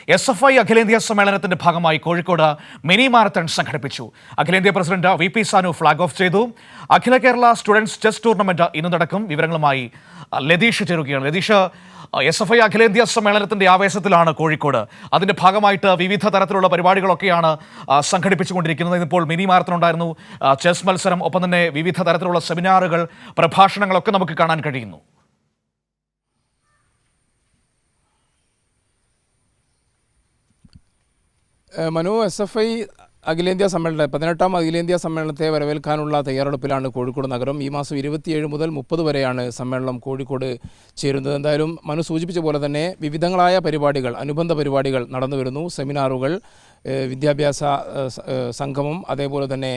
SFI അഖിലേന്ത്യാ സമ്മേളനത്തിന്റെ ഭാഗമായി കോഴിക്കോട് മിനി മാരത്തൺ സംഘടിപ്പിച്ചു. അഖിലേന്ത്യാ president VP Sanu flag off ചെയ്തു. അഖില കേരള സ്റ്റുഡൻസ് ചെസ് ടൂർണമെന്റ് ഇന്ന് നടക്കും. വിവരങ്ങളുമായി ലതീഷ് ചേരുകയാണ്. ലതീഷ്, SFI അഖിലേന്ത്യാ സമ്മേളനത്തിന്റെ ആവേശത്തിലാണ് കോഴിക്കോട്. അതിന്റെ ഭാഗമായിട്ട് വിവിധ തരത്തിലുള്ള പരിപാടികളൊക്കെയാണ് സംഘടിപ്പിച്ചുകൊണ്ടിരിക്കുന്നത്. ഇപ്പോൾ മിനി മാരത്തൺ ഉണ്ടായിരുന്നു, ചെസ് മത്സരം, ഒപ്പം തന്നെ വിവിധ തരത്തിലുള്ള സെമിനാറുകൾ, പ്രഭാഷണങ്ങളൊക്കെ നമുക്ക് കാണാൻ കഴിയുന്നു. മനു, SFI അഖിലേന്ത്യാ സമ്മേളനം 18ാം അഖിലേന്ത്യാ സമ്മേളനത്തെ വരവേൽക്കാനുള്ള തയ്യാറെടുപ്പിലാണ് കോഴിക്കോട് നഗരം. ഈ മാസം 27 മുതൽ 30 വരെയാണ് സമ്മേളനം കോഴിക്കോട് ചേരുന്നത്. എന്തായാലും മനു സൂചിപ്പിച്ച പോലെ തന്നെ വിവിധങ്ങളായ പരിപാടികൾ, അനുബന്ധ പരിപാടികൾ നടന്നു വരുന്നു. സെമിനാറുകൾ, വിദ്യാഭ്യാസ സംഗമം, അതേപോലെ തന്നെ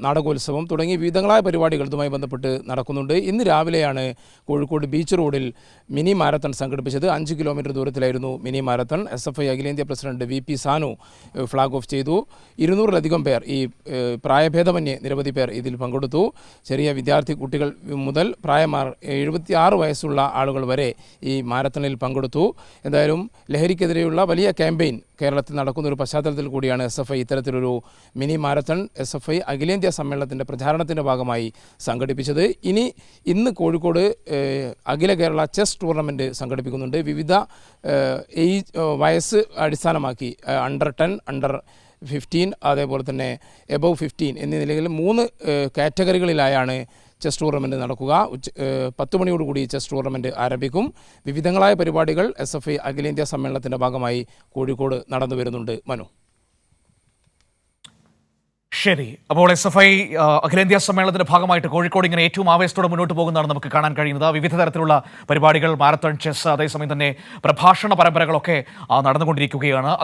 നാടകോത്സവം തുടങ്ങി വിവിധങ്ങളായ പരിപാടികൾ ഇതുമായി ബന്ധപ്പെട്ട് നടക്കുന്നുണ്ട്. ഇന്ന് രാവിലെയാണ് കോഴിക്കോട് ബീച്ച് റോഡിൽ മിനി മാരത്തൺ സംഘടിപ്പിച്ചത്. 5 കിലോമീറ്റർ ദൂരത്തിലായിരുന്നു മിനി മാരത്തൺ. SFI അഖിലേന്ത്യാ president VP Sanu flag off ചെയ്തു. 200-ലധികം പേർ, ഈ പ്രായഭേദമന്യേ നിരവധി പേർ ഇതിൽ പങ്കെടുത്തു. ചെറിയ വിദ്യാർത്ഥി കുട്ടികൾ മുതൽ പ്രായമാർ 76 വയസ്സുള്ള ആളുകൾ വരെ ഈ മാരത്തണിൽ പങ്കെടുത്തു. എന്തായാലും ലഹരിക്കെതിരെയുള്ള വലിയ ക്യാമ്പയിൻ കേരളത്തിൽ നടക്കുന്ന ഒരു പശ്ചാത്തലത്തിൽ കൂടിയാണ് SFI ഇത്തരത്തിലൊരു മിനി മാരത്തൺ SFI അഖിലേന്ത്യാ സമ്മേളനത്തിൻ്റെ പ്രചാരണത്തിൻ്റെ ഭാഗമായി സംഘടിപ്പിച്ചത്. ഇന്ന് കോഴിക്കോട് അഖില കേരള ചെസ് ടൂർണമെൻറ്റ് സംഘടിപ്പിക്കുന്നുണ്ട്. വിവിധ വയസ്സ് അടിസ്ഥാനമാക്കി അണ്ടർ 10, അണ്ടർ 15, അതേപോലെ തന്നെ എബവ് 15 എന്നീ നിലയിൽ 3 കാറ്റഗറികളിലായാണ് ചെസ് ടൂർണമെൻറ്റ് നടക്കുക. 10 മണിയോടുകൂടി ചെസ് ടൂർണമെൻറ്റ് ആരംഭിക്കും. വിവിധങ്ങളായ പരിപാടികൾ SFI അഖിലേന്ത്യാ സമ്മേളനത്തിൻ്റെ ഭാഗമായി കോഴിക്കോട് നടന്നു വരുന്നുണ്ട്. മനു, ശരി. അപ്പോൾ SFI അഖിലേന്ത്യാ സമ്മേളനത്തിന്റെ ഭാഗമായിട്ട് കോഴിക്കോട് ഇങ്ങനെ ഏറ്റവും ആവേശത്തോടെ മുന്നോട്ട് പോകുന്നതാണ് നമുക്ക് കാണാൻ കഴിയുന്നത്. വിവിധ തരത്തിലുള്ള പരിപാടികൾ, മാരത്തൺ, ചെസ്, അതേസമയം തന്നെ പ്രഭാഷണ പരമ്പരകളൊക്കെ നടന്നുകൊണ്ടിരിക്കുകയാണ്.